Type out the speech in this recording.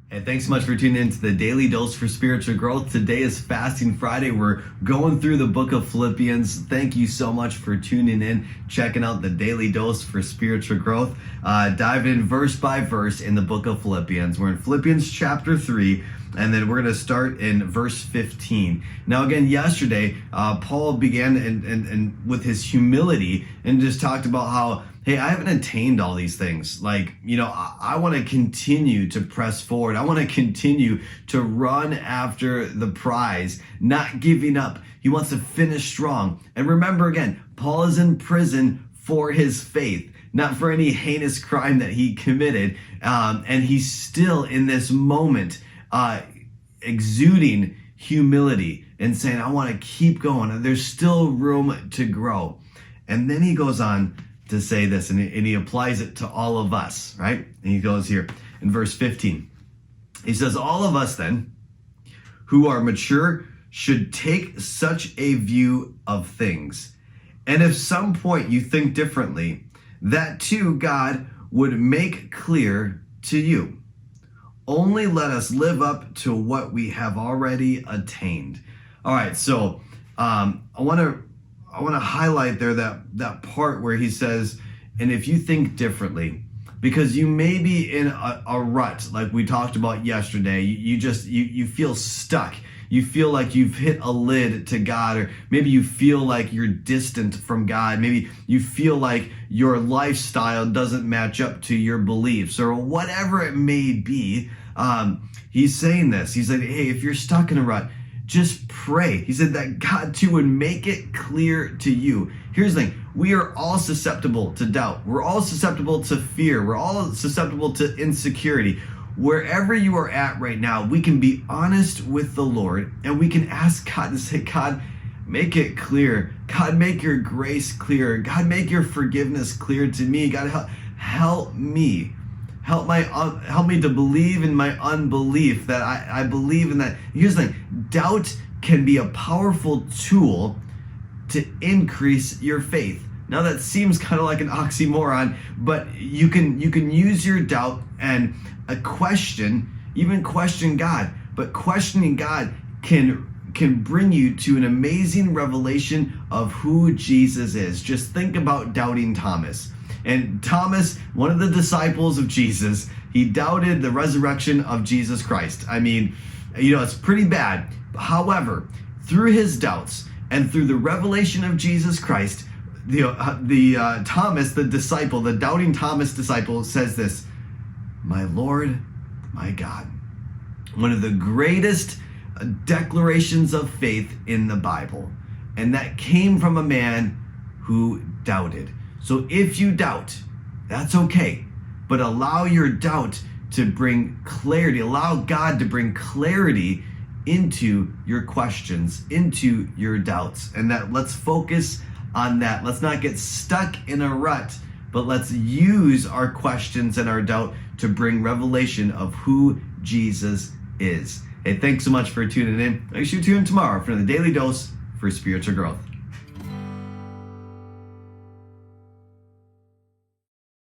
Hey, thanks so much for tuning in to the Daily Dose for Spiritual Growth. Today is Fasting Friday. We're going through the book of Philippians. Thank you so much for tuning in, checking out the Daily Dose for Spiritual Growth. Diving in verse by verse in the book of Philippians. We're in Philippians chapter 3, and then we're going to start in verse 15. Now, again, yesterday, Paul began and with his humility and just talked about how, hey, I haven't attained all these things. I want to continue to press forward. I want to continue to run after the prize, not giving up. He wants to finish strong. And remember again, Paul is in prison for his faith, not for any heinous crime that he committed. And he's still in this moment exuding humility and saying, I want to keep going. There's still room to grow. And then he goes on to say this, and he applies it to all of us, right? And he goes here in verse 15. He says, all of us then who are mature should take such a view of things. And if some point you think differently, that too God would make clear to you. Only let us live up to what we have already attained. All right, so I want to highlight there that part where he says, and if you think differently, because you may be in a rut like we talked about yesterday. You feel stuck. You feel like you've hit a lid to God, or maybe you feel like you're distant from God. Maybe you feel like your lifestyle doesn't match up to your beliefs, or whatever it may be. He's saying this. He said, hey, if you're stuck in a rut, just pray. He said that God too would make it clear to you. Here's the thing. We are all susceptible to doubt. We're all susceptible to fear. We're all susceptible to insecurity. Wherever you are at right now, we can be honest with the Lord, and we can ask God to say, God, make it clear. God, make your grace clear. God, make your forgiveness clear to me. God, help me. Help me to believe in my unbelief, that I believe in that. Here's the thing. Doubt can be a powerful tool to increase your faith. Now that seems kind of like an oxymoron, but you can use your doubt and even question God. But questioning God can bring you to an amazing revelation of who Jesus is. Just think about doubting Thomas. And Thomas, one of the disciples of Jesus, he doubted the resurrection of Jesus Christ. I mean, it's pretty bad. However, through his doubts and through the revelation of Jesus Christ, Thomas, the disciple, the doubting Thomas disciple, says this, my Lord, my God. One of the greatest declarations of faith in the Bible. And that came from a man who doubted. So if you doubt, that's okay. But allow your doubt to bring clarity. Allow God to bring clarity into your questions, into your doubts. And let's focus on that. Let's not get stuck in a rut, but let's use our questions and our doubt to bring revelation of who Jesus is. Hey, thanks so much for tuning in. Make sure you tune in tomorrow for the Daily Dose for Spiritual Growth.